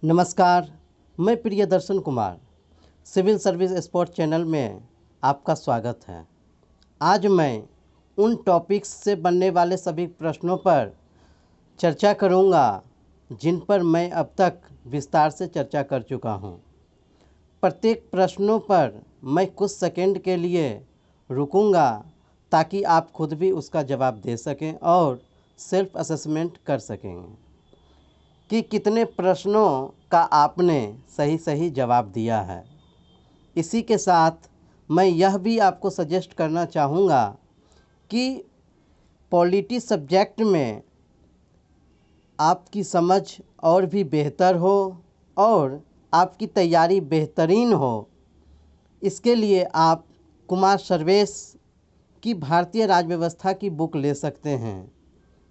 नमस्कार, मैं Priyadarshan Kumar civil service sport channel में आपका स्वागत है। आज मैं उन टॉपिक्स से बनने वाले सभी प्रश्नों पर चर्चा करूंगा जिन पर मैं अब तक विस्तार से चर्चा कर चुका हूं। प्रत्येक प्रश्नों पर मैं कुछ सेकंड के लिए रुकूंगा ताकि आप खुद भी उसका जवाब दे सकें और सेल्फ असेसमेंट कर सकें कि कितने प्रश्नों का आपने सही जवाब दिया है। इसी के साथ मैं यह भी आपको सजेस्ट करना चाहूँगा कि पॉलिटी सब्जेक्ट में आपकी समझ और भी बेहतर हो और आपकी तैयारी बेहतरीन हो, इसके लिए आप कुमार सर्वेश की भारतीय राज्य व्यवस्था की बुक ले सकते हैं।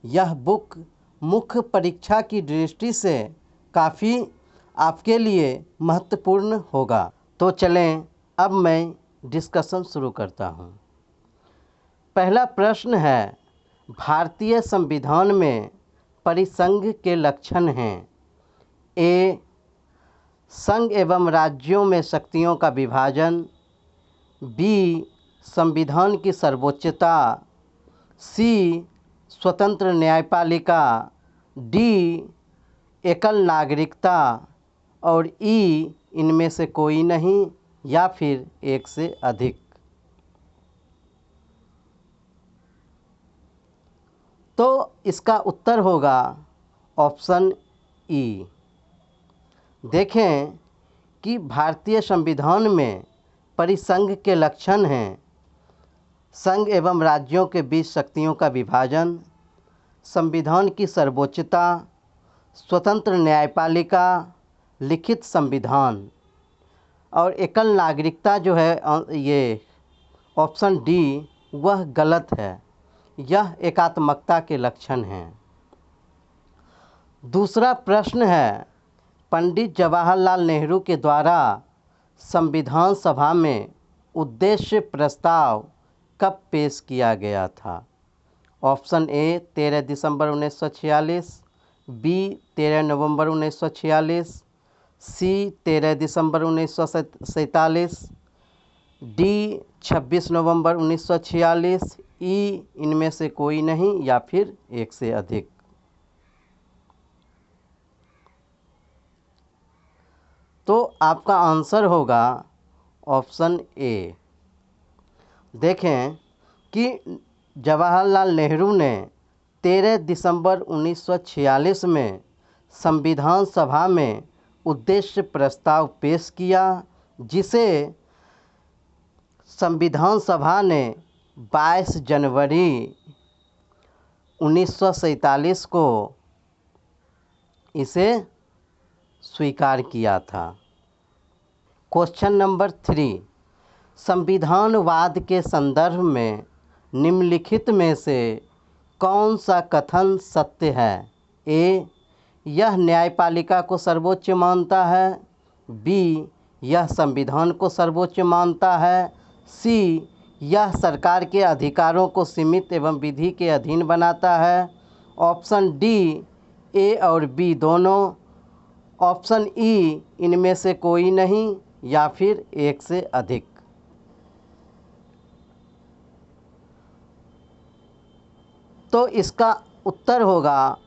यह बुक मुख्य परीक्षा की दृष्टि से काफ़ी आपके लिए महत्वपूर्ण होगा। तो चलें अब मैं डिस्कशन शुरू करता हूं। पहला प्रश्न है, भारतीय संविधान में परिसंघ के लक्षण हैं। ए, संघ एवं राज्यों में शक्तियों का विभाजन। बी, संविधान की सर्वोच्चता। सी, स्वतंत्र न्यायपालिका। डी, एकल नागरिकता। और ई, इनमें से कोई नहीं या फिर एक से अधिक। तो इसका उत्तर होगा ऑप्शन ई। देखें कि भारतीय संविधान में परिसंघ के लक्षण हैं: संघ एवं राज्यों के बीच शक्तियों का विभाजन, संविधान की सर्वोच्चता, स्वतंत्र न्यायपालिका, लिखित संविधान। और एकल नागरिकता जो है ये ऑप्शन डी, वह गलत है। यह एकात्मकता के लक्षण हैं। दूसरा प्रश्न है, पंडित जवाहरलाल नेहरू के द्वारा संविधान सभा में उद्देश्य प्रस्ताव कब पेश किया गया था? ऑप्शन ए 13 दिसंबर 1946, बी 13 नवंबर 1946, सी 13 दिसंबर 1947, डी 26 नवंबर 1946, ई, इनमें से कोई नहीं या फिर एक से अधिक। तो आपका आंसर होगा ऑप्शन ए। देखें कि जवाहरलाल नेहरू ने 13 दिसंबर 1946 में संविधान सभा में उद्देश्य प्रस्ताव पेश किया, जिसे संविधान सभा ने 22 जनवरी 1947 को इसे स्वीकार किया था। क्वेश्चन नंबर 3, संविधानवाद के संदर्भ में निम्नलिखित में से कौन सा कथन सत्य है? ए, यह न्यायपालिका को सर्वोच्च मानता है। बी, यह संविधान को सर्वोच्च मानता है। सी, यह सरकार के अधिकारों को सीमित एवं विधि के अधीन बनाता है। ऑप्शन डी, ए और बी दोनों। ऑप्शन ई, इनमें से कोई नहीं या फिर एक से अधिक। तो इसका उत्तर होगा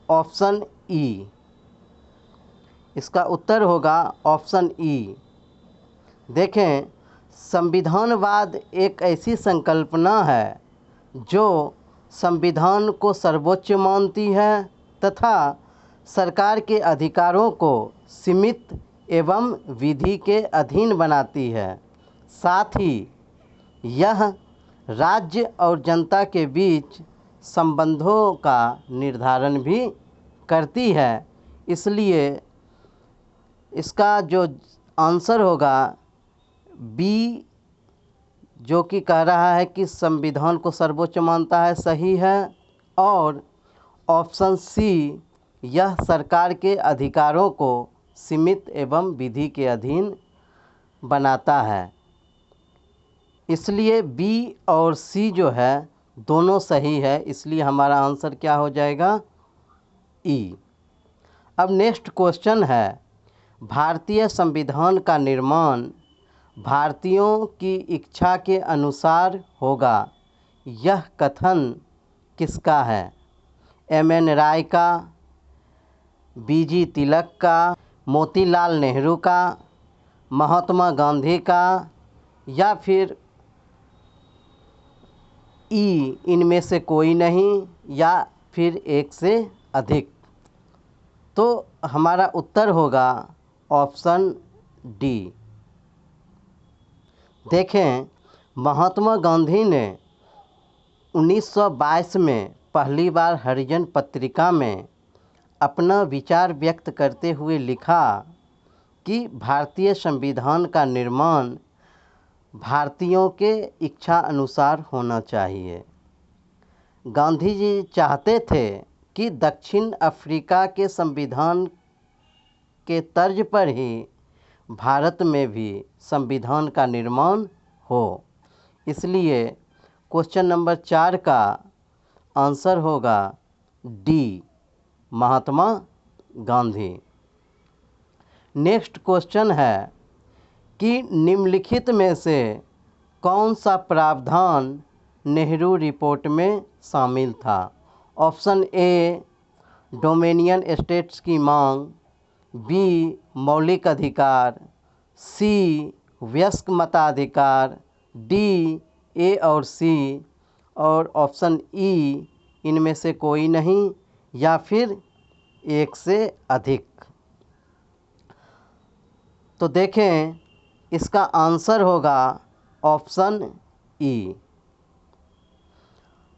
ऑप्शन ई। इसका उत्तर होगा ऑप्शन ई। देखें, संविधानवाद एक ऐसी संकल्पना है जो संविधान को सर्वोच्च मानती है तथा सरकार के अधिकारों को सीमित एवं विधि के अधीन बनाती है। साथ ही यह राज्य और जनता के बीच संबंधों का निर्धारण भी करती है। इसलिए इसका जो आंसर होगा बी, जो कि कह रहा है कि संविधान को सर्वोच्च मानता है, सही है। और ऑप्शन सी, यह सरकार के अधिकारों को सीमित एवं विधि के अधीन बनाता है। इसलिए बी और सी जो है दोनों सही है। इसलिए हमारा आंसर क्या हो जाएगा? ई। अब नेक्स्ट क्वेश्चन है, भारतीय संविधान का निर्माण भारतीयों की इच्छा के अनुसार होगा, यह कथन किसका है? एम.एन. राय का, बी.जी. तिलक का, मोतीलाल नेहरू का, महात्मा गांधी का, या फिर ई इनमें से कोई नहीं, या फिर एक से अधिक? तो हमारा उत्तर होगा ऑप्शन डी। देखें, महात्मा गांधी ने 1922 में पहली बार हरिजन पत्रिका में अपना विचार व्यक्त करते हुए लिखा कि भारतीय संविधान का निर्माण भारतीयों के इच्छा अनुसार होना चाहिए। गांधी जी चाहते थे कि दक्षिण अफ्रीका के संविधान के तर्ज पर ही भारत में भी संविधान का निर्माण हो। इसलिए क्वेश्चन नंबर 4 का आंसर होगा D, Mahatma Gandhi. Next question है कि निम्नलिखित में से कौन सा प्रावधान नेहरू रिपोर्ट में शामिल था? ऑप्शन ए, डोमिनियन स्टेट्स की मांग, बी, मौलिक अधिकार, सी, वयस्क मताधिकार, डी, ए और सी, और ऑप्शन ई इनमें से कोई नहीं, या फिर एक से अधिक। तो देखें, इसका आंसर होगा ऑप्शन ई।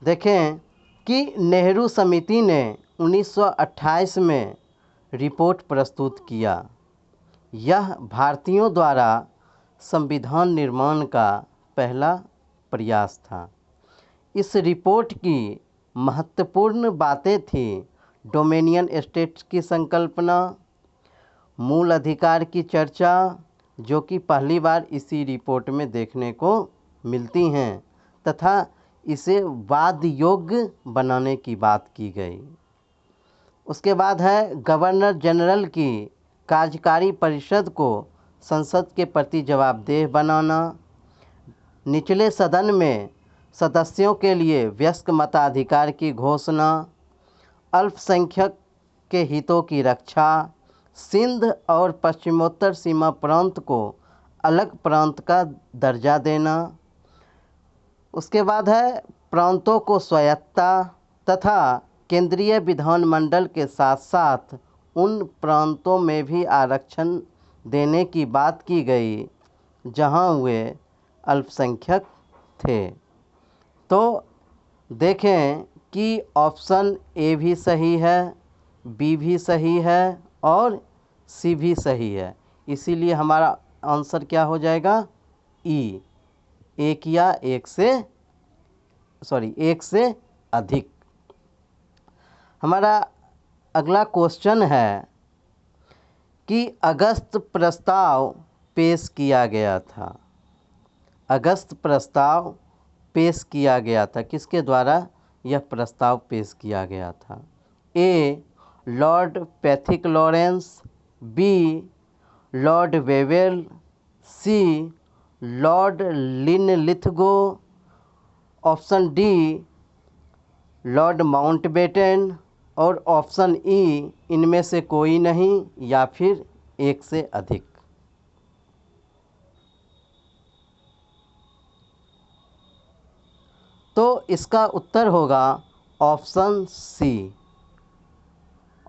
देखें कि नेहरू समिति ने 1928 में रिपोर्ट प्रस्तुत किया। यह भारतीयों द्वारा संविधान निर्माण का पहला प्रयास था। इस रिपोर्ट की महत्वपूर्ण बातें थीं डोमिनियन स्टेट्स की संकल्पना, मूल अधिकार की चर्चा, जो कि पहली बार इसी रिपोर्ट में देखने को मिलती हैं, तथा इसे वाद योग्य बनाने की बात की गई। उसके बाद है गवर्नर जनरल की कार्यकारी परिषद को संसद के प्रति जवाबदेह बनाना, निचले सदन में सदस्यों के लिए वयस्क मताधिकार की घोषणा, अल्पसंख्यक के हितों की रक्षा, सिंध और पश्चिमोत्तर सीमा प्रांत को अलग प्रांत का दर्जा देना। उसके बाद है प्रांतों को स्वायत्तता तथा केंद्रीय विधानमंडल के साथ साथ उन प्रांतों में भी आरक्षण देने की बात की गई जहां वे अल्पसंख्यक थे। तो देखें कि ऑप्शन ए भी सही है, बी भी सही है और सी भी सही है। इसीलिए हमारा आंसर क्या हो जाएगा? ई, एक या एक से अधिक। हमारा अगला क्वेश्चन है कि अगस्त प्रस्ताव पेश किया गया था। अगस्त प्रस्ताव पेश किया गया था, किसके द्वारा यह प्रस्ताव पेश किया गया था? A, Lord Pethick Lawrence, B, Lord Wavell, C, Lord Linlithgow, option D, Lord Mountbatten, और ऑप्शन ई इनमें से कोई नहीं, या फिर एक से अधिक। तो इसका उत्तर होगा option C.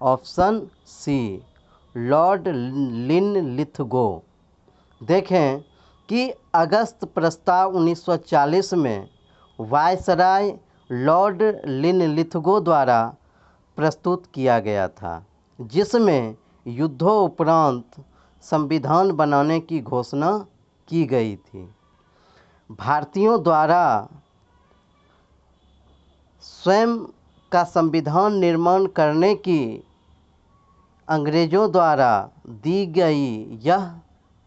Option C, Lord Linlithgow. देखें कि अगस्त प्रस्ताव 1940 में वायसराय लॉर्ड लिनलिथगो द्वारा प्रस्तुत किया गया था, जिसमें युद्धों उपरांत संविधान बनाने की घोषणा की गई थी। भारतीयों द्वारा स्वयं का संविधान निर्माण करने की अंग्रेज़ों द्वारा दी गई यह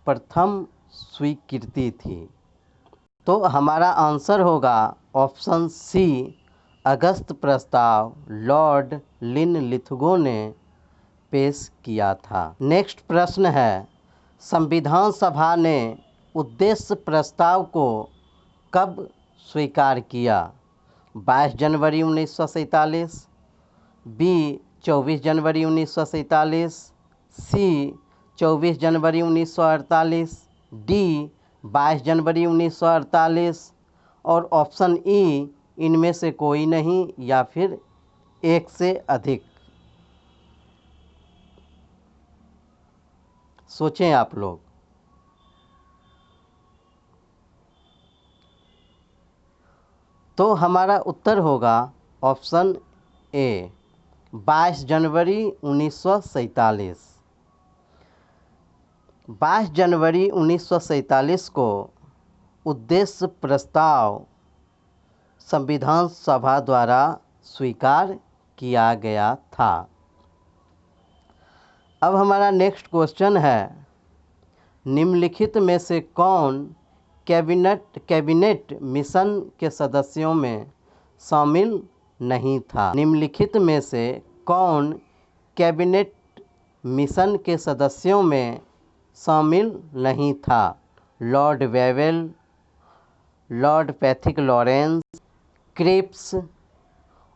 प्रथम स्वीकृति थी। तो हमारा आंसर होगा ऑप्शन सी, अगस्त प्रस्ताव लॉर्ड लिनलिथगो ने पेश किया था। नेक्स्ट प्रश्न है, संविधान सभा ने उद्देश्य प्रस्ताव को कब स्वीकार किया? 22 जनवरी 1947, बी 24 जनवरी 1947, सी 24 जनवरी 1948, डी 22 जनवरी 1948 और ऑप्शन ई इनमें से कोई नहीं या फिर एक से अधिक। सोचें आप लोग। तो हमारा उत्तर होगा ऑप्शन ए 22 जनवरी 1947। 22 जनवरी 1947 को उद्देश्य प्रस्ताव संविधान सभा द्वारा स्वीकार किया गया था। अब हमारा नेक्स्ट क्वेश्चन है, निम्नलिखित में से कौन कैबिनेट मिशन के सदस्यों में शामिल नहीं था? निम्नलिखित में से कौन कैबिनेट मिशन के सदस्यों में शामिल नहीं था? Lord Wavell, Lord Pethick Lawrence, Cripps,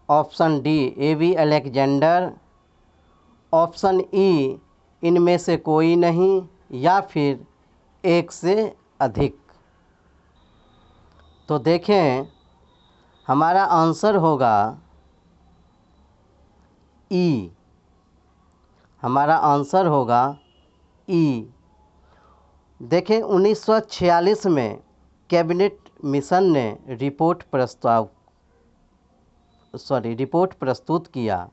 option D AV Alexander, option E इनमें से कोई नहीं या फिर एक से अधिक। तो देखें, हमारा आंसर होगा ई। हमारा आंसर होगा ई। देखें, 1946 में कैबिनेट मिशन ने रिपोर्ट प्रस्तुत किया।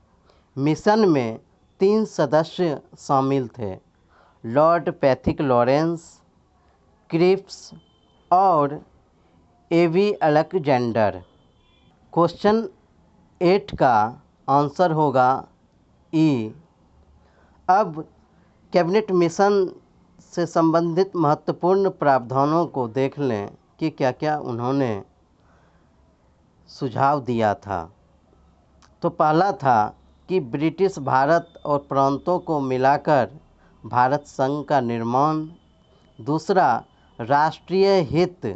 मिशन में 3 सदस्य शामिल थे, लॉर्ड पैथिक लॉरेंस, क्रिप्स और एवी अलेक्जेंडर। क्वेश्चन 8 का आंसर होगा ई। अब कैबिनेट मिशन से संबंधित महत्वपूर्ण प्रावधानों को देख लें कि क्या क्या उन्होंने सुझाव दिया था। तो पहला था कि ब्रिटिश भारत और प्रांतों को मिलाकर भारत संघ का निर्माण। दूसरा, राष्ट्रीय हित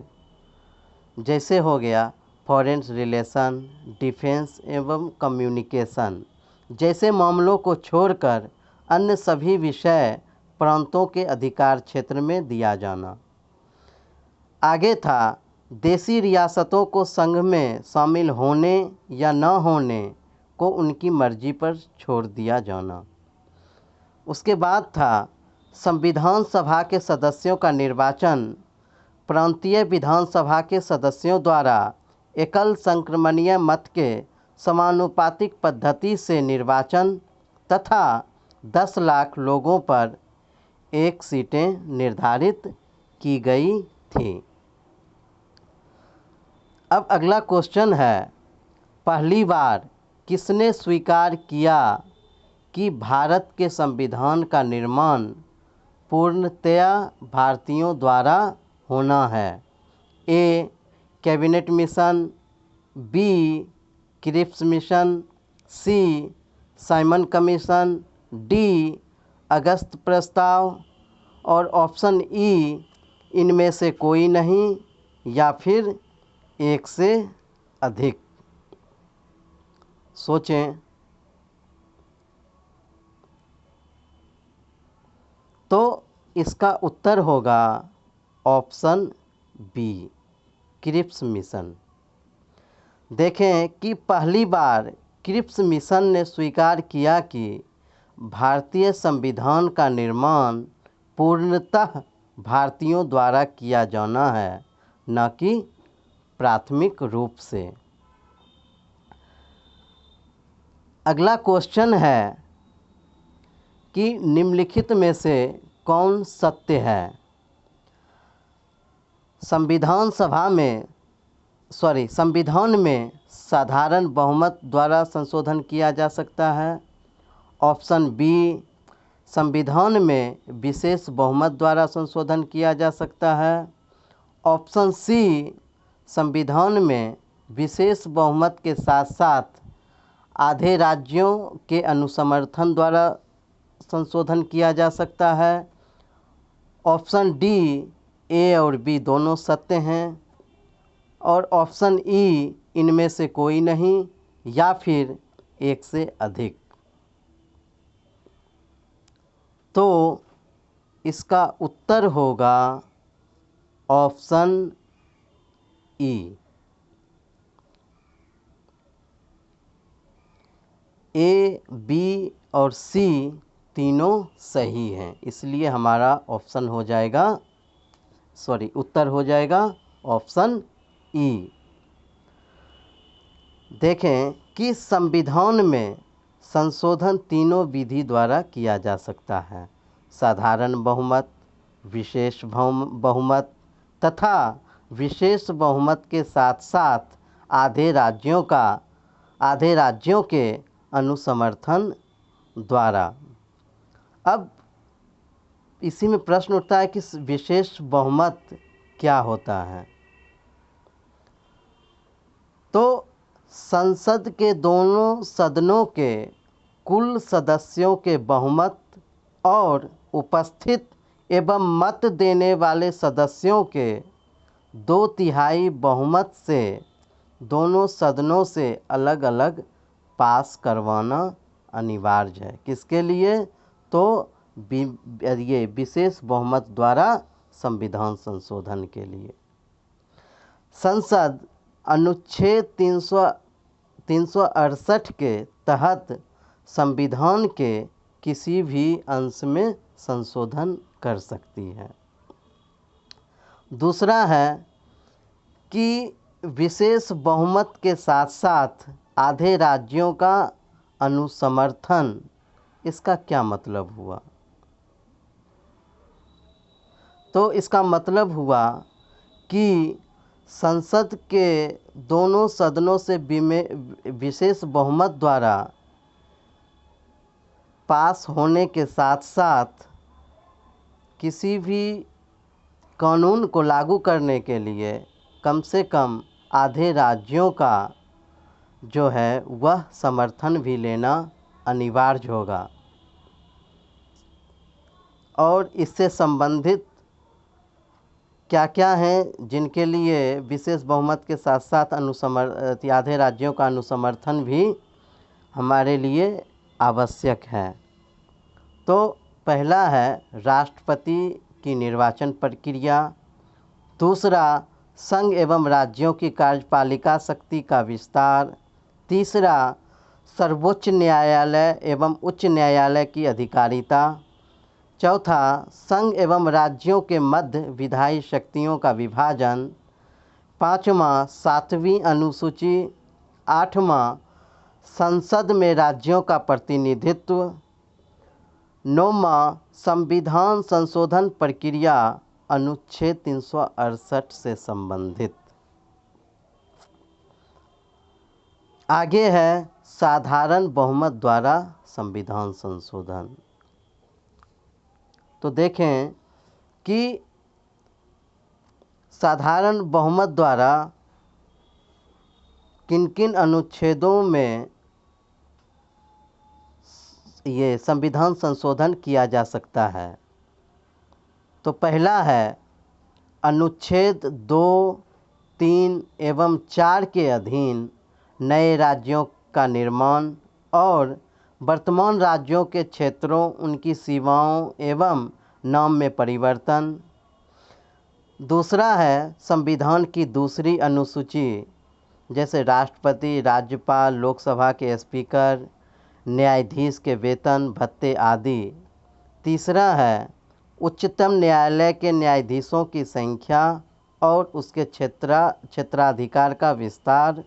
जैसे हो गया फॉरेन रिलेशन, डिफेंस एवं कम्युनिकेशन जैसे मामलों को छोड़कर अन्य सभी विषय प्रांतों के अधिकार क्षेत्र में दिया जाना। आगे था, देशी रियासतों को संघ में शामिल होने या न होने को उनकी मर्जी पर छोड़ दिया जाना। उसके बाद था, संविधान सभा के सदस्यों का निर्वाचन प्रांतीय विधानसभा के सदस्यों द्वारा एकल संक्रमणीय मत के समानुपातिक पद्धति से निर्वाचन तथा 10 लाख लोगों पर 1 सीटें निर्धारित की गई थी। अब अगला क्वेश्चन है, पहली बार किसने स्वीकार किया कि भारत के संविधान का निर्माण पूर्णतया भारतीयों द्वारा होना है? A cabinet mission, B Cripps mission, C Simon commission, D अगस्त प्रस्ताव और ऑप्शन ई इनमें से कोई नहीं या फिर एक से अधिक। सोचें। तो इसका उत्तर होगा ऑप्शन बी क्रिप्स मिशन। देखें कि पहली बार क्रिप्स मिशन ने स्वीकार किया कि भारतीय संविधान का निर्माण पूर्णतः भारतीयों द्वारा किया जाना है, न कि प्राथमिक रूप से। अगला क्वेश्चन है कि निम्नलिखित में से कौन सत्य है? संविधान में साधारण बहुमत द्वारा संशोधन किया जा सकता है। ऑप्शन बी, संविधान में विशेष बहुमत द्वारा संशोधन किया जा सकता है। ऑप्शन सी, संविधान में विशेष बहुमत के साथ साथ आधे राज्यों के अनुसमर्थन द्वारा संशोधन किया जा सकता है। ऑप्शन डी, ए और बी दोनों सत्य हैं। और ऑप्शन ई, इनमें से कोई नहीं या फिर एक से अधिक। तो इसका उत्तर होगा ऑप्शन ई। ए, बी और सी तीनों सही हैं, इसलिए हमारा ऑप्शन हो जाएगा, उत्तर हो जाएगा ऑप्शन ई। देखें कि संविधान में संशोधन तीनों विधि द्वारा किया जा सकता है। साधारण बहुमत, विशेष बहुमत तथा विशेष बहुमत के साथ साथ आधे राज्यों के अनुसमर्थन द्वारा। अब इसी में प्रश्न उठता है कि विशेष बहुमत क्या होता है। तो संसद के दोनों सदनों के कुल सदस्यों के बहुमत और उपस्थित एवं मत देने वाले सदस्यों के 2/3 बहुमत से दोनों सदनों से अलग अलग पास करवाना अनिवार्य है। किसके लिए? तो ये विशेष बहुमत द्वारा संविधान संशोधन के लिए। संसद अनुच्छेद 368 के तहत संविधान के किसी भी अंश में संशोधन कर सकती है। दूसरा है कि विशेष बहुमत के साथ साथ आधे राज्यों का अनुसमर्थन, इसका क्या मतलब हुआ? तो इसका मतलब हुआ कि संसद के दोनों सदनों से विशेष बहुमत द्वारा पास होने के साथ साथ किसी भी कानून को लागू करने के लिए कम से कम आधे राज्यों का जो है वह समर्थन भी लेना अनिवार्य होगा। और इससे संबंधित क्या क्या हैं जिनके लिए विशेष बहुमत के साथ साथ आधे राज्यों का अनुसमर्थन भी हमारे लिए आवश्यक है। तो पहला है राष्ट्रपति की निर्वाचन प्रक्रिया। दूसरा, संघ एवं राज्यों की कार्यपालिका शक्ति का विस्तार। तीसरा, सर्वोच्च न्यायालय एवं उच्च न्यायालय की अधिकारिता। चौथा, संघ एवं राज्यों के मध्य विधायी शक्तियों का विभाजन। पाँचवां, 7वीं अनुसूची। आठवां, संसद में राज्यों का प्रतिनिधित्व। नौवां, संविधान संशोधन प्रक्रिया अनुच्छेद 368 से संबंधित। आगे है साधारण बहुमत द्वारा संविधान संशोधन। तो देखें कि साधारण बहुमत द्वारा किन किन अनुच्छेदों में ये संविधान संशोधन किया जा सकता है। तो पहला है अनुच्छेद 2, 3 एवं 4 के अधीन नए राज्यों का निर्माण और वर्तमान राज्यों के क्षेत्रों, उनकी सीमाओं एवं नाम में परिवर्तन। दूसरा है संविधान की दूसरी अनुसूची, जैसे राष्ट्रपति, राज्यपाल, लोकसभा के स्पीकर, न्यायाधीश के वेतन भत्ते आदि। तीसरा है उच्चतम न्यायालय के न्यायाधीशों की संख्या और उसके क्षेत्राधिकार का विस्तार।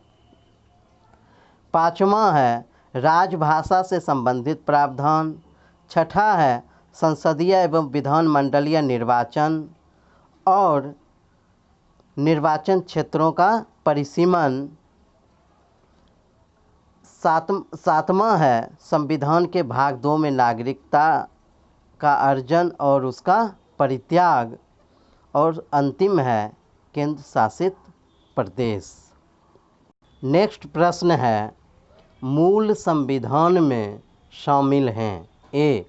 पाँचवा है राजभाषा से संबंधित प्रावधान। छठा है संसदीय एवं विधानमंडलीय निर्वाचन और निर्वाचन क्षेत्रों का परिसीमन। सातवां है संविधान के भाग 2 में नागरिकता का अर्जन और उसका परित्याग। और अंतिम है केंद्र शासित प्रदेश। नेक्स्ट प्रश्न है मूल संविधान में शामिल हैं। ए,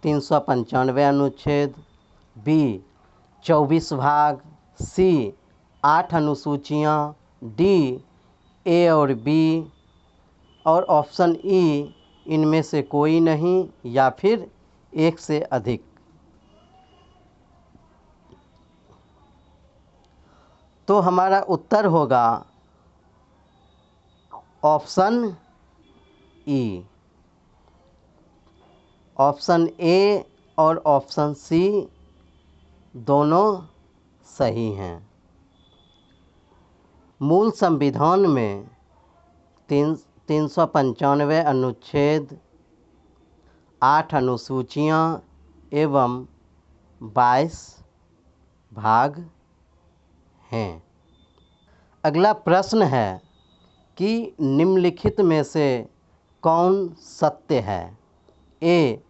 395 अनुच्छेद, बी 24 भाग, सी 8 अनुसूचियाँ, डी ए और बी, और ऑप्शन ई इनमें से कोई नहीं या फिर एक से अधिक। तो हमारा उत्तर होगा ऑप्शन ई। ऑप्शन ए और ऑप्शन सी दोनों सही हैं। मूल संविधान में 395 अनुच्छेद, 8 अनुसूचियाँ एवं 22 भाग हैं। अगला प्रश्न है कि निम्नलिखित में से कौन सत्य है? ए,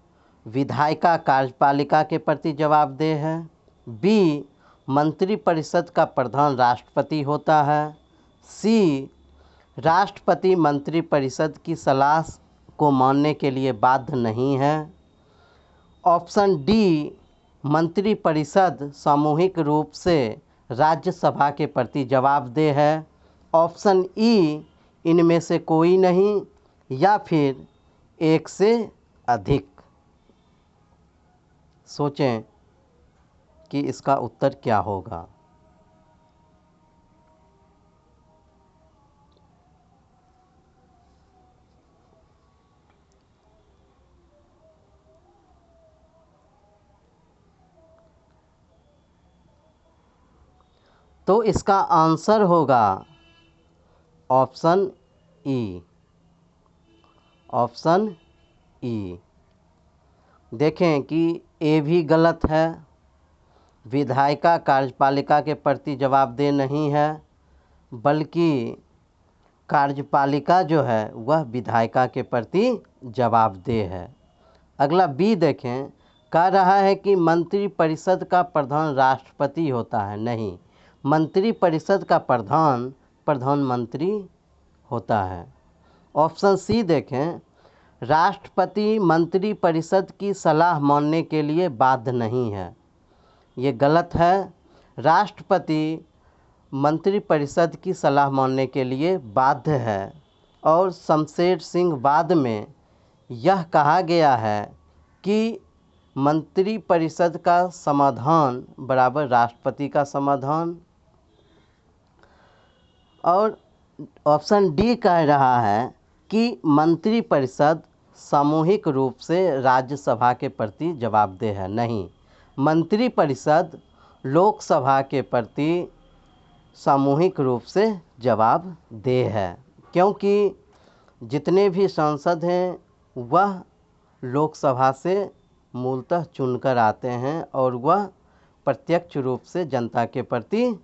विधायिका कार्यपालिका के प्रति जवाबदेह है। बी, मंत्रिपरिषद का प्रधान राष्ट्रपति होता है। सी, राष्ट्रपति मंत्रिपरिषद की सलाह को मानने के लिए बाध्य नहीं है। ऑप्शन डी, मंत्रिपरिषद सामूहिक रूप से राज्यसभा के प्रति जवाबदेह है। ऑप्शन ई, इनमें से कोई नहीं या फिर एक से अधिक। सोचें कि इसका उत्तर क्या होगा। तो इसका आंसर होगा ऑप्शन ई। Option E. देखें कि ए भी गलत है। विधायिका कार्यपालिका के प्रति जवाबदेह नहीं है, बल्कि कार्यपालिका जो है वह विधायिका के प्रति जवाबदेह है। अगला बी देखें, कह रहा है कि मंत्रिपरिषद का प्रधान राष्ट्रपति होता है। नहीं, मंत्रिपरिषद का प्रधान प्रधानमंत्री होता है। ऑप्शन सी देखें, राष्ट्रपति मंत्रिपरिषद की सलाह मानने के लिए बाध्य नहीं है। ये गलत है। राष्ट्रपति मंत्रिपरिषद की सलाह मानने के लिए बाध्य है। और शमशेर सिंह बाद में यह कहा गया है कि मंत्रिपरिषद का समाधान बराबर राष्ट्रपति का समाधान। और ऑप्शन डी कह रहा है कि मंत्रिपरिषद सामूहिक रूप से राज्यसभा के प्रति जवाबदेह है। नहीं, मंत्रिपरिषद लोकसभा के प्रति सामूहिक रूप से जवाबदेह है, क्योंकि जितने भी सांसद हैं वह लोकसभा से मूलतः चुनकर आते हैं और वह प्रत्यक्ष रूप से जनता के प्रति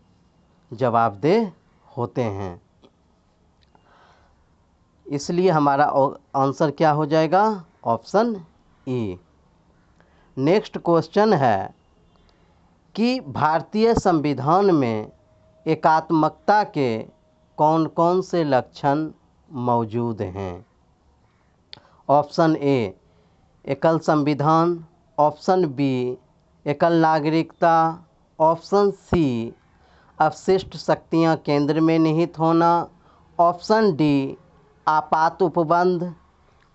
जवाबदेह होते हैं। इसलिए हमारा आंसर क्या हो जाएगा? Option E. नेक्स्ट क्वेश्चन है कि भारतीय संविधान में एकात्मकता के कौन कौन से लक्षण मौजूद हैं? ऑप्शन ए, एकल संविधान। ऑप्शन बी, एकल नागरिकता। ऑप्शन सी, अवशिष्ट शक्तियां केंद्र में निहित होना। ऑप्शन डी, आपात उपबंध।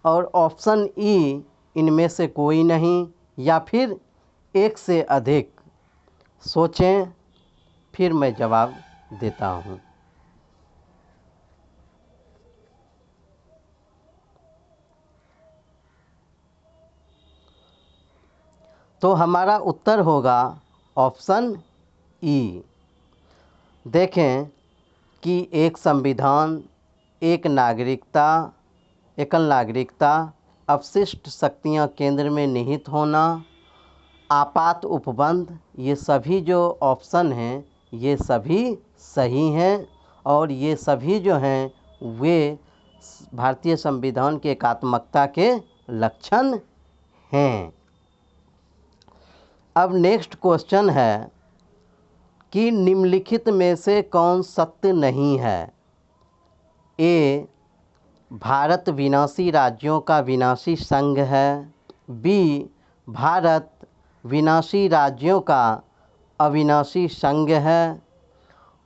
और ऑप्शन ई, इनमें से कोई नहीं या फिर एक से अधिक। सोचें, फिर मैं जवाब देता हूँ। तो हमारा उत्तर होगा ऑप्शन ई। देखें कि एक संविधान, एक नागरिकता, एकल नागरिकता, अवशिष्ट शक्तियां केंद्र में निहित होना, आपात उपबंध, ये सभी जो ऑप्शन हैं ये सभी सही हैं और ये सभी जो हैं वे भारतीय संविधान के एकात्मकता के लक्षण हैं। अब नेक्स्ट क्वेश्चन है कि निम्नलिखित में से कौन सत्य नहीं है? ए, भारत विनाशी राज्यों का विनाशी संघ है। बी, भारत विनाशी राज्यों का अविनाशी संघ है।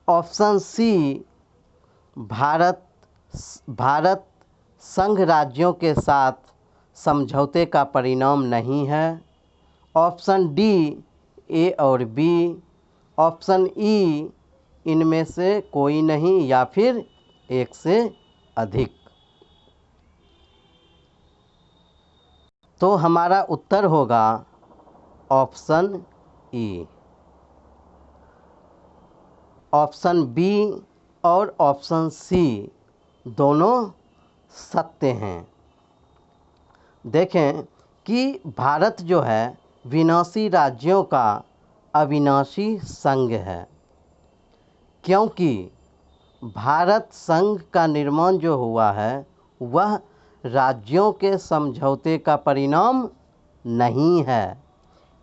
ऑप्शन सी, भारत भारत संघ राज्यों के साथ समझौते का परिणाम नहीं है। ऑप्शन डी, ए और बी। ऑप्शन ई, इनमें से कोई नहीं या फिर एक से अधिक। तो हमारा उत्तर होगा ऑप्शन ई। ऑप्शन बी और ऑप्शन सी दोनों सत्य हैं। देखें कि भारत जो है विनाशी राज्यों का अविनाशी संघ है, क्योंकि भारत संघ का निर्माण जो हुआ है वह राज्यों के समझौते का परिणाम नहीं है।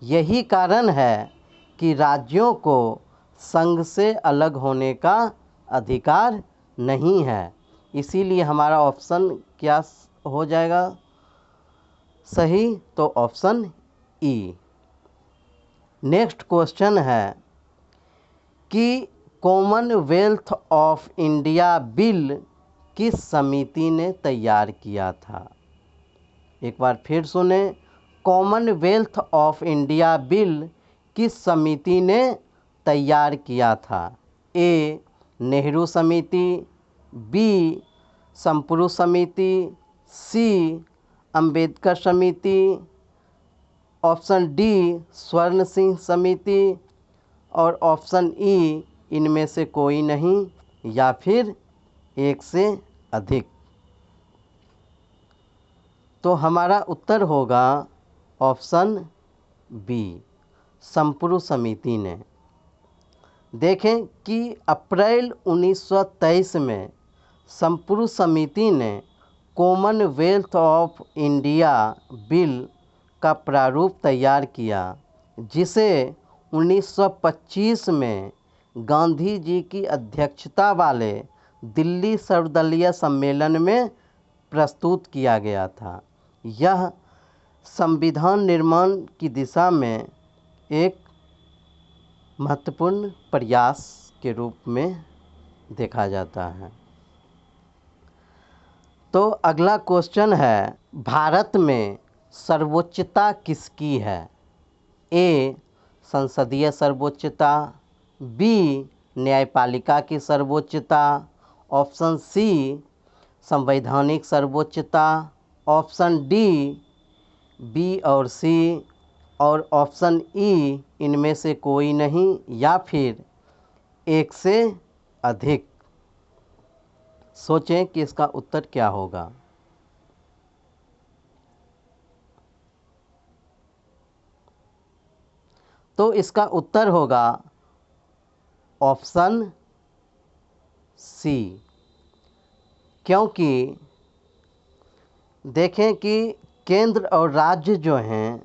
यही कारण है कि राज्यों को संघ से अलग होने का अधिकार नहीं है। इसीलिए हमारा ऑप्शन क्या हो जाएगा सही? तो ऑप्शन ई। नेक्स्ट क्वेश्चन है कि कॉमनवेल्थ ऑफ इंडिया बिल किस समिति ने तैयार किया था? एक बार फिर सुने, कॉमनवेल्थ ऑफ इंडिया बिल किस समिति ने तैयार किया था? ए, नेहरू समिति, बी, संप्रू समिति, सी, अंबेडकर समिति, ऑप्शन डी, स्वर्ण सिंह समिति और ऑप्शन ई, इनमें से कोई नहीं या फिर एक से अधिक। तो हमारा उत्तर होगा ऑप्शन बी, संप्रू समिति ने। देखें कि अप्रैल 1923 में संप्रू समिति ने कॉमनवेल्थ ऑफ इंडिया बिल का प्रारूप तैयार किया, जिसे 1925 में गांधी जी की अध्यक्षता वाले दिल्ली सर्वदलीय सम्मेलन में प्रस्तुत किया गया था। यह संविधान निर्माण की दिशा में एक महत्वपूर्ण प्रयास के रूप में देखा जाता है। तो अगला क्वेश्चन है, भारत में सर्वोच्चता किसकी है? ए, संसदीय सर्वोच्चता, बी, न्यायपालिका की सर्वोच्चता, ऑप्शन सी, संवैधानिक सर्वोच्चता, ऑप्शन डी, बी और सी और ऑप्शन ई, इनमें से कोई नहीं या फिर एक से अधिक। सोचें कि इसका उत्तर क्या होगा। तो इसका उत्तर होगा ऑप्शन सी, क्योंकि देखें कि केंद्र और राज्य जो हैं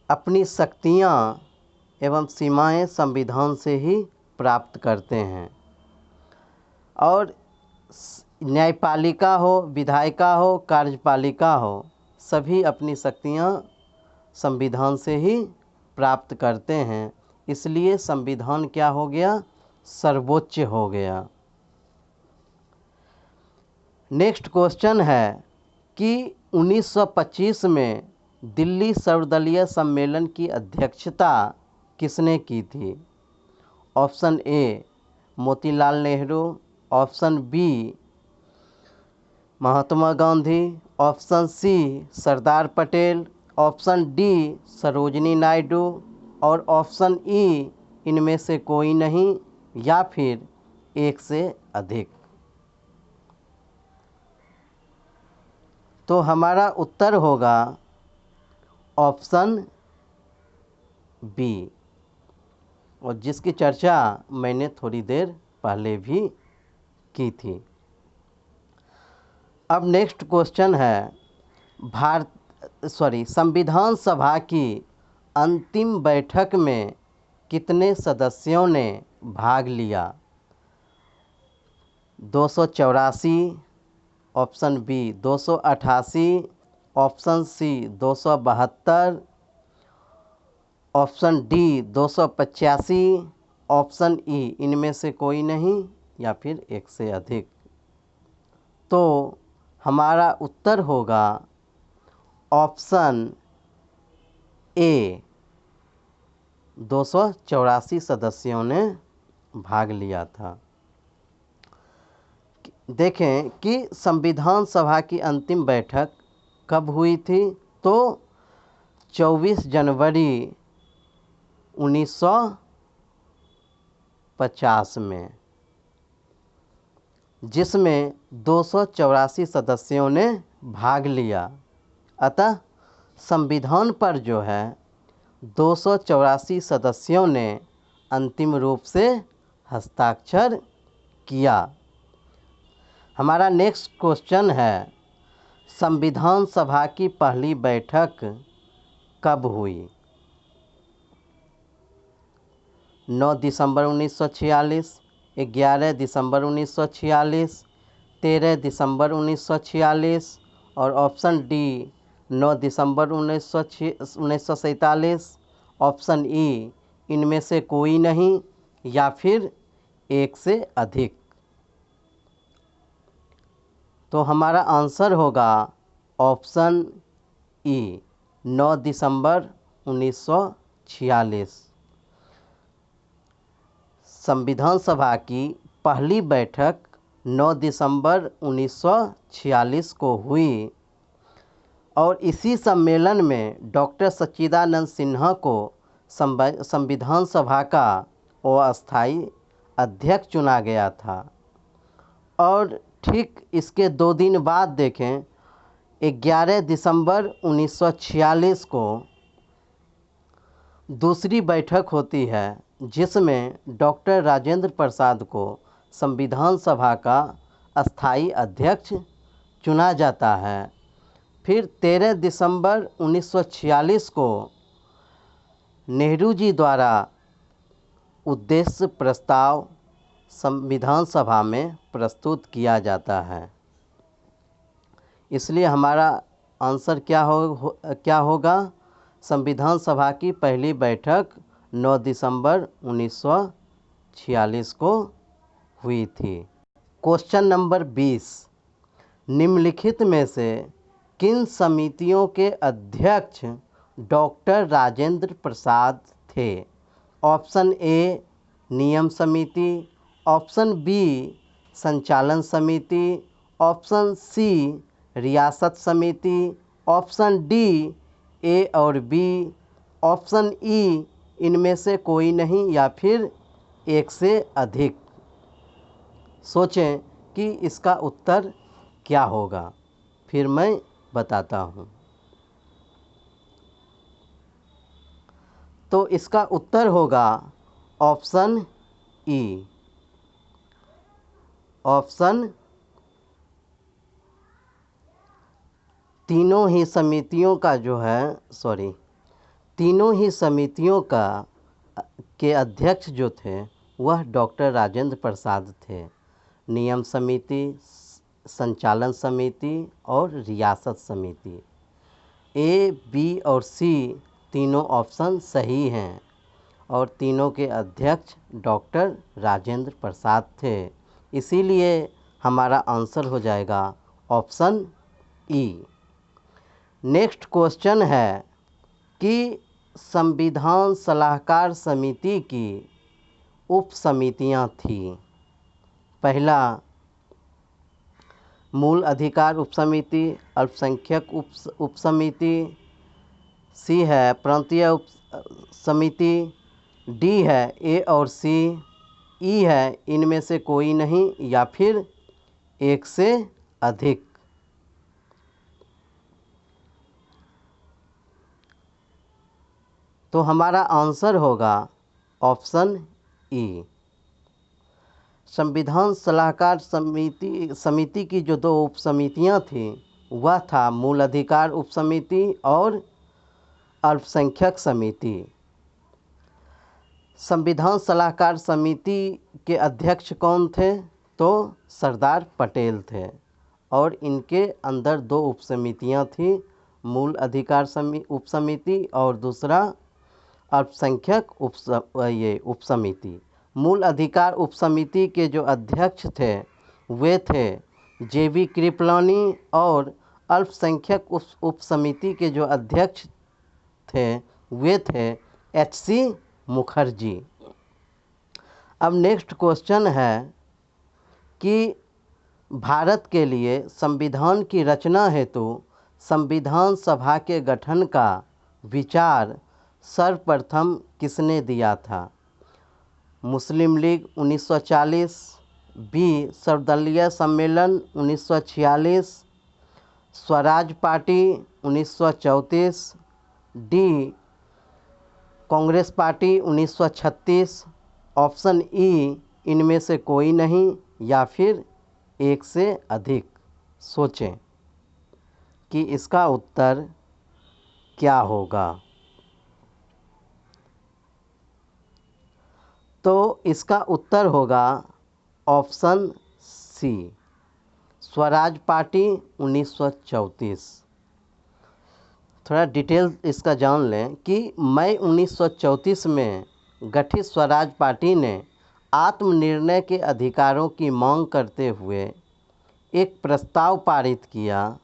अपनी शक्तियां एवं सीमाएं संविधान से ही प्राप्त करते हैं, और न्यायपालिका हो, विधायिका हो, कार्यपालिका हो, सभी अपनी शक्तियां संविधान से ही प्राप्त करते हैं। इसलिए संविधान क्या हो गया? सर्वोच्च हो गया। नेक्स्ट क्वेश्चन है कि 1925 में दिल्ली सर्वदलीय सम्मेलन की अध्यक्षता किसने की थी? Option A, Motilal Nehru, option B, Mahatma Gandhi, option C, Sardar Patel, option D, Sarojini Naidu और ऑप्शन ई, इनमें से कोई नहीं या फिर एक से अधिक। तो हमारा उत्तर होगा ऑप्शन बी, और जिसकी चर्चा मैंने थोड़ी देर पहले भी की थी। अब नेक्स्ट क्वेश्चन है, संविधान सभा की अंतिम बैठक में कितने सदस्यों ने भाग लिया? 284, option B 288, option C 272, option D 285, option E इनमें से कोई नहीं या फिर एक से अधिक। तो हमारा उत्तर होगा ऑप्शन ए, 284 सदस्यों ने भाग लिया था। देखें कि संविधान सभा की अंतिम बैठक कब हुई थी, तो 24 जनवरी 1950 में, जिसमें 284 सदस्यों ने भाग लिया। अतः संविधान पर जो है 284 सदस्यों ने अंतिम रूप से हस्ताक्षर किया। हमारा नेक्स्ट क्वेश्चन है, संविधान सभा की पहली बैठक कब हुई? 9 दिसंबर 1946, 11 दिसंबर 1946, 13 दिसंबर 1946 और ऑप्शन डी 9 दिसंबर 1947, ऑप्शन ई इनमें से कोई नहीं या फिर एक से अधिक। तो हमारा आंसर होगा ऑप्शन ई 9 दिसंबर 1946। संविधान सभा की पहली बैठक 9 दिसंबर 1946 को हुई और इसी सम्मेलन में डॉक्टर सच्चिदानंद सिन्हा को संविधान सभा का अस्थायी अध्यक्ष चुना गया था। और ठीक इसके 2 दिन बाद देखें 11 दिसंबर 1946 को दूसरी बैठक होती है, जिसमें डॉक्टर राजेंद्र प्रसाद को संविधान सभा का अस्थायी अध्यक्ष चुना जाता है। फिर 13 दिसंबर 1946 को नेहरू जी द्वारा उद्देश्य प्रस्ताव संविधान सभा में प्रस्तुत किया जाता है। इसलिए हमारा आंसर क्या होगा? संविधान सभा की पहली बैठक 9 दिसंबर 1946 को हुई थी। क्वेश्चन नंबर 20, निम्नलिखित में से किन समितियों के अध्यक्ष डॉक्टर राजेंद्र प्रसाद थे? ऑप्शन ए नियम समिति, ऑप्शन बी संचालन समिति, ऑप्शन सी रियासत समिति, ऑप्शन डी ए और बी, ऑप्शन ई इनमें से कोई नहीं या फिर एक से अधिक। सोचें कि इसका उत्तर क्या होगा, फिर मैं बताता हूँ। तो इसका उत्तर होगा ऑप्शन ई, ऑप्शन तीनों ही समितियों का के अध्यक्ष जो थे वह डॉक्टर राजेंद्र प्रसाद थे। नियम समिति, संचालन समिति और रियासत समिति। ए, बी और सी तीनों ऑप्शन सही हैं और तीनों के अध्यक्ष डॉक्टर राजेंद्र प्रसाद थे। इसीलिए हमारा आंसर हो जाएगा ऑप्शन ई। नेक्स्ट क्वेश्चन है कि संविधान सलाहकार समिति की उप समितियाँ थीं। पहला मूल अधिकार उप समिति, अल्पसंख्यक उप समिति, सी है प्रांतीय उप समिति, डी है ए और सी, ई है इनमें से कोई नहीं या फिर एक से अधिक। तो हमारा आंसर होगा ऑप्शन ई। संविधान सलाहकार समिति की जो 2 उप समितियाँ थीं वह था मूल अधिकार उप समिति और अल्पसंख्यक समिति। संविधान सलाहकार समिति के अध्यक्ष कौन थे? तो सरदार पटेल थे और इनके अंदर 2 उप समितियाँ थीं, मूल अधिकार उपसमिति और दूसरा अल्पसंख्यक उपसमिति। मूल अधिकार उपसमिति के जो अध्यक्ष थे वे थे JV कृपलानी और अल्पसंख्यक उपसमिति के जो अध्यक्ष थे वे थे HC मुखर्जी। अब नेक्स्ट क्वेश्चन है कि भारत के लिए संविधान की रचना हेतु संविधान सभा के गठन का विचार सर्वप्रथम किसने दिया था? मुस्लिम लीग 1940, बी सर्वदलीय सम्मेलन 1946, Swaraj party 1934, D Congress party 1936, option E इनमें से कोई नहीं या फिर एक से अधिक। सोचें कि इसका उत्तर क्या होगा। तो इसका उत्तर होगा ऑप्शन सी, स्वराज पार्टी 1934। थोड़ा डिटेल इसका जान लें कि मई 1934 में गठित स्वराज पार्टी ने आत्मनिर्णय के अधिकारों की मांग करते हुए एक प्रस्ताव पारित किया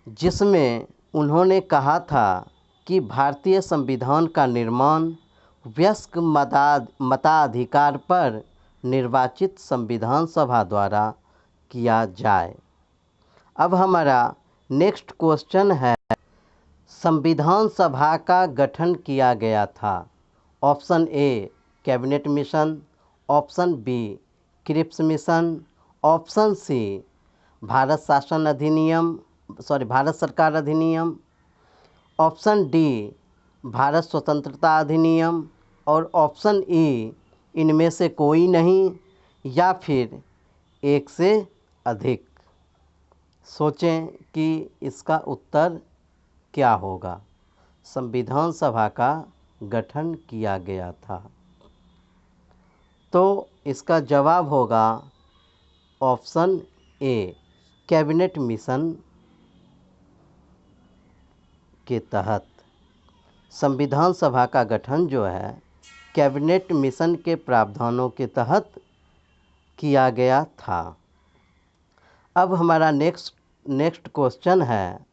जिसमें उन्होंने कहा था कि भारतीय संविधान का निर्माण वयस्क मताधिकार पर निर्वाचित संविधान सभा द्वारा किया जाए। अब हमारा नेक्स्ट क्वेश्चन है, संविधान सभा का गठन किया गया था। Option A cabinet mission, option B Cripps mission, option C Bharat सरकार अधिनियम, ऑप्शन डी भारत स्वतंत्रता अधिनियम और ऑप्शन ई इनमें से कोई नहीं या फिर एक से अधिक। सोचें कि इसका उत्तर क्या होगा। संविधान सभा का गठन किया गया था, तो इसका जवाब होगा ऑप्शन ए कैबिनेट मिशन के तहत। संविधान सभा का गठन जो है कैबिनेट मिशन के प्रावधानों के तहत किया गया था। अब हमारा नेक्स्ट क्वेश्चन है,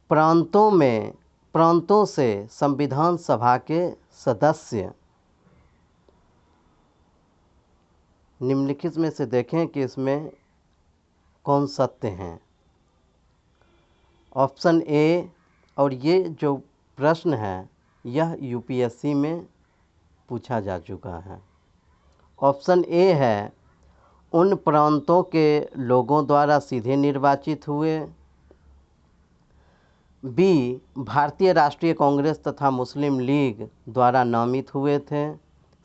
प्रांतों से संविधान सभा के सदस्य निम्नलिखित में से देखें कि इसमें कौन सत्य हैं। ऑप्शन ए, और ये जो प्रश्न है यह UPSC में पूछा जा चुका है। ऑप्शन ए है उन प्रांतों के लोगों द्वारा सीधे निर्वाचित हुए, बी भारतीय राष्ट्रीय कांग्रेस तथा मुस्लिम लीग द्वारा नामित हुए थे,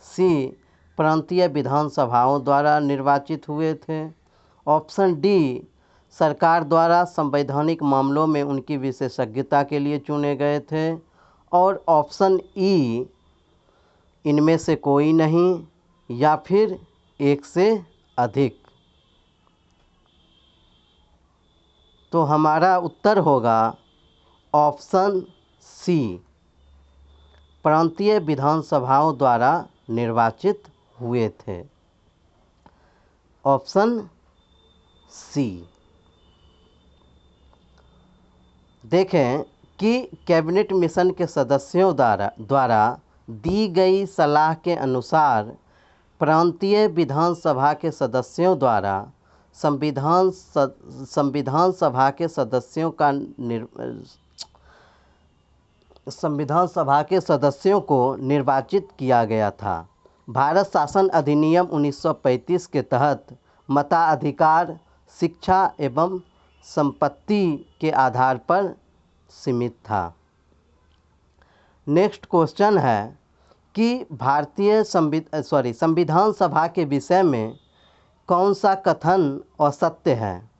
सी प्रांतीय विधानसभाओं द्वारा निर्वाचित हुए थे, ऑप्शन डी सरकार द्वारा संवैधानिक मामलों में उनकी विशेषज्ञता के लिए चुने गए थे, और ऑप्शन ई इनमें से कोई नहीं या फिर एक से अधिक। तो हमारा उत्तर होगा ऑप्शन सी, प्रांतीय विधानसभाओं द्वारा निर्वाचित हुए थे। Option C. देखें कि कैबिनेट मिशन के सदस्यों द्वारा दी गई सलाह के अनुसार प्रांतीय विधानसभा के सदस्यों द्वारा संविधान सभा के सदस्यों को निर्वाचित किया गया था। भारत शासन अधिनियम 1935 के तहत मताधिकार शिक्षा एवं संपत्ति के आधार पर सीमित था। नेक्स्ट क्वेश्चन है कि संविधान सभा के विषय में कौन सा कथन असत्य है।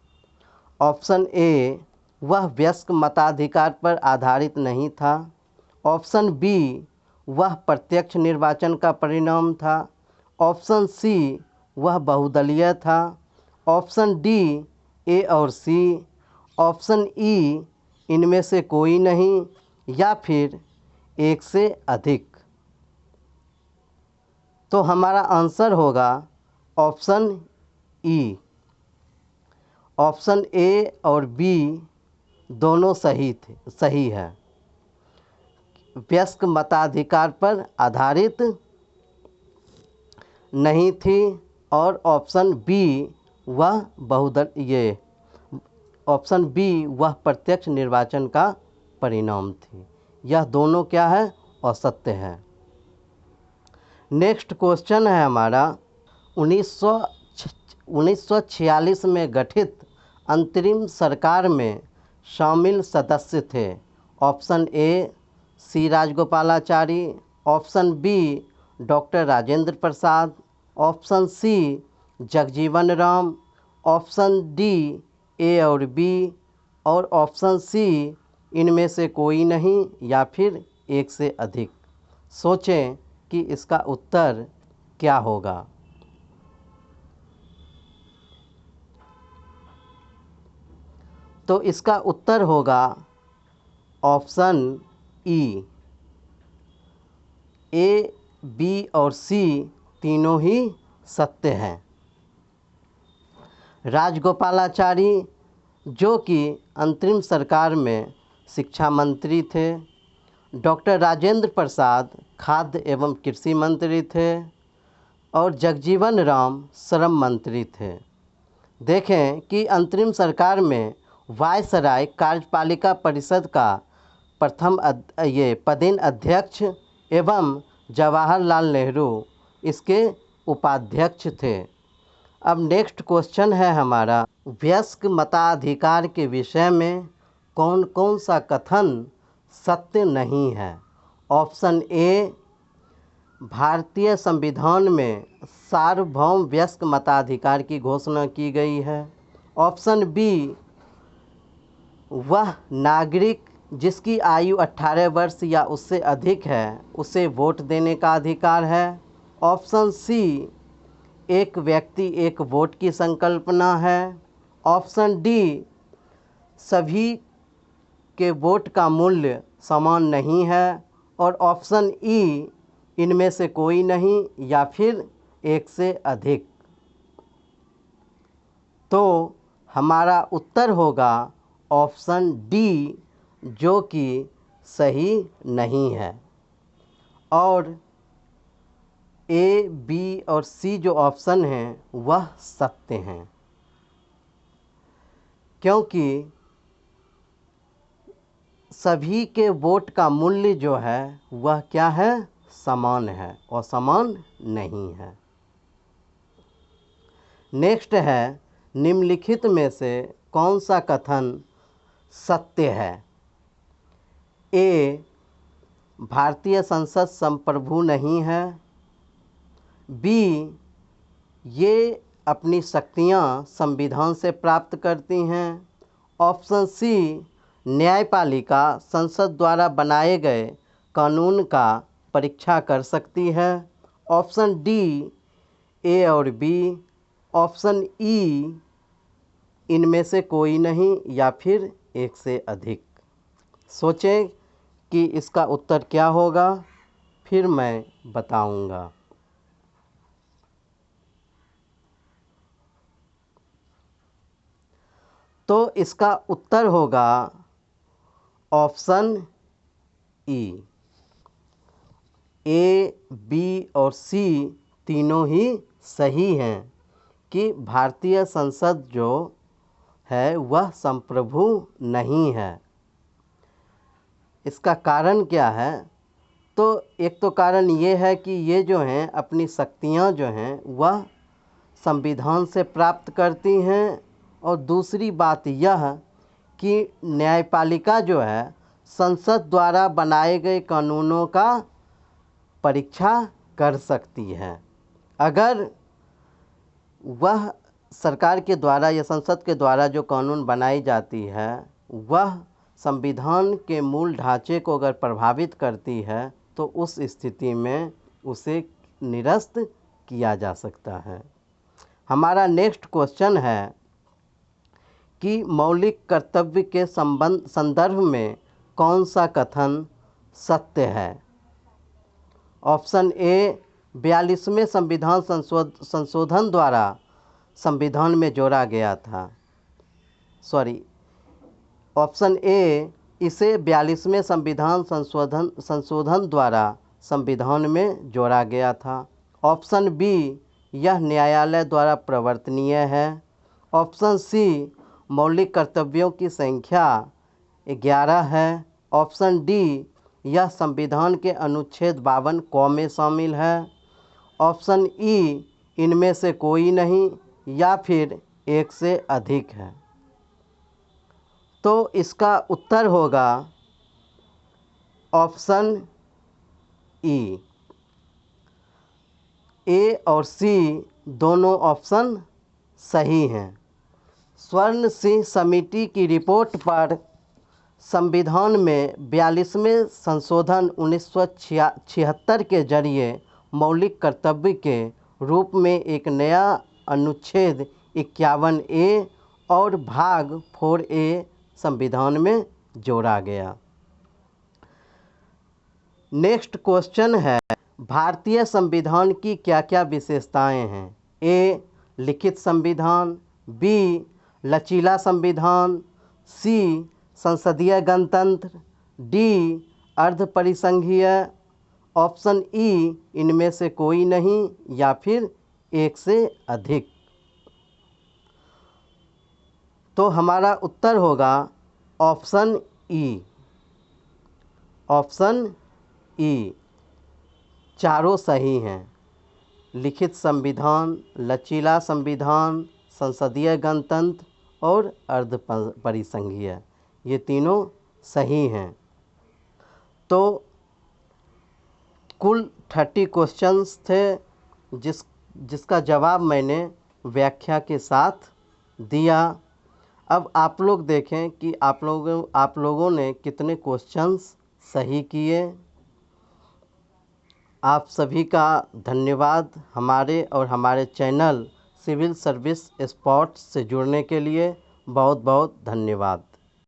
ऑप्शन ए, वह वयस्क मताधिकार पर आधारित नहीं था, ऑप्शन बी, वह प्रत्यक्ष निर्वाचन का परिणाम था, ऑप्शन सी, वह बहुदलीय था, ऑप्शन डी ए और सी, ऑप्शन ई इनमें से कोई नहीं या फिर एक से अधिक। तो हमारा आंसर होगा ऑप्शन ई। ऑप्शन ए और बी दोनों सही है। वयस्क मताधिकार पर आधारित नहीं थी और ऑप्शन बी वह ऑप्शन बी वह प्रत्यक्ष निर्वाचन का परिणाम थी। यह दोनों क्या है? असत्य है। नेक्स्ट क्वेश्चन है हमारा 1946 में गठित अंतरिम सरकार में शामिल सदस्य थे। Option A C Rajagopalachari, option B doctor Rajendra Prasad, option C Jagjivan Ram, option D A और बी, और ऑप्शन सी इनमें से कोई नहीं या फिर एक से अधिक। सोचें कि इसका उत्तर क्या होगा। तो इसका उत्तर होगा ऑप्शन ई। ए, बी और सी तीनों ही सत्य हैं। राजगोपालाचारी जो कि अंतरिम सरकार में शिक्षा मंत्री थे, डॉक्टर राजेंद्र प्रसाद खाद्य एवं कृषि मंत्री थे और जगजीवन राम श्रम मंत्री थे। देखें कि अंतरिम सरकार में वायसराय कार्यपालिका परिषद का प्रथम पदेन अध्यक्ष एवं जवाहरलाल नेहरू इसके उपाध्यक्ष थे। अब नेक्स्ट क्वेश्चन है हमारा, वयस्क मताधिकार के विषय में कौन कौन सा कथन सत्य नहीं है। ऑप्शन ए, भारतीय संविधान में सार्वभौम वयस्क मताधिकार की घोषणा की गई है। ऑप्शन बी, वह नागरिक जिसकी आयु 18 वर्ष या उससे अधिक है उसे वोट देने का अधिकार है। ऑप्शन सी, एक व्यक्ति एक वोट की संकल्पना है। ऑप्शन डी, सभी के वोट का मूल्य समान नहीं है। और ऑप्शन ई, इनमें से कोई नहीं या फिर एक से अधिक। तो हमारा उत्तर होगा ऑप्शन डी, जो कि सही नहीं है। और ए, बी और सी जो ऑप्शन हैं वह सत्य हैं, क्योंकि सभी के वोट का मूल्य जो है वह क्या है? समान है और समान नहीं है। नेक्स्ट है, निम्नलिखित में से कौन सा कथन सत्य है। ए, भारतीय संसद संप्रभु नहीं है। बी, ये अपनी शक्तियां संविधान से प्राप्त करती हैं। ऑप्शन सी, न्यायपालिका संसद द्वारा बनाए गए कानून का परीक्षा कर सकती है। ऑप्शन डी, ए और बी। ऑप्शन ई, इनमें से कोई नहीं या फिर एक से अधिक। सोचें कि इसका उत्तर क्या होगा, फिर मैं बताऊंगा। तो इसका उत्तर होगा ऑप्शन ई। ए, बी और सी तीनों ही सही हैं कि भारतीय संसद जो है वह संप्रभु नहीं है। इसका कारण क्या है? तो एक तो कारण ये है कि ये जो हैं अपनी शक्तियां जो हैं वह संविधान से प्राप्त करती हैं, और दूसरी बात यह कि न्यायपालिका जो है संसद द्वारा बनाए गए कानूनों का परीक्षा कर सकती है। अगर वह सरकार के द्वारा या संसद के द्वारा जो कानून बनाई जाती है वह संविधान के मूल ढांचे को अगर प्रभावित करती है तो उस स्थिति में उसे निरस्त किया जा सकता है। हमारा नेक्स्ट क्वेश्चन है कि मौलिक कर्तव्य के संदर्भ में कौन सा कथन सत्य है? ऑप्शन ए, 42वें संविधान संशोधन द्वारा संविधान में जोड़ा गया था। ऑप्शन ए, इसे 42वें संविधान संशोधन द्वारा संविधान में जोड़ा गया था। ऑप्शन बी, यह न्यायालय द्वारा प्रवर्तनीय है। ऑप्शन सी, मौलिक कर्तव्यों की संख्या 11 है। ऑप्शन डी, यह संविधान के अनुच्छेद 52 क में शामिल है। ऑप्शन ई, इनमें से कोई नहीं या फिर एक से अधिक है। तो इसका उत्तर होगा ऑप्शन ई। ए और सी दोनों ऑप्शन सही हैं। स्वर्ण सिंह समिति की रिपोर्ट पर संविधान में 42वें संशोधन 1976 के जरिए मौलिक कर्तव्य के रूप में एक नया अनुच्छेद 51A और भाग 4A संविधान में जोड़ा गया। नेक्स्ट क्वेश्चन है, भारतीय संविधान की क्या क्या विशेषताएं हैं? ए, लिखित संविधान। बी, लचीला संविधान। सी, संसदीय गणतंत्र। डी, अर्धपरिसंघीय। ऑप्शन ई, इनमें से कोई नहीं या फिर एक से अधिक। तो हमारा उत्तर होगा ऑप्शन ई। ऑप्शन ई, चारों सही हैं। लिखित संविधान, लचीला संविधान, संसदीय गणतंत्र और अर्धपरिसंघीय, ये तीनों सही हैं। तो कुल 30 क्वेश्चंस थे जिसका जवाब मैंने व्याख्या के साथ दिया। अब आप लोग देखें कि आप लोगों ने कितने क्वेश्चंस सही किए। आप सभी का धन्यवाद हमारे और हमारे चैनल सिविल सर्विस स्पॉट से जुड़ने के लिए। बहुत बहुत धन्यवाद।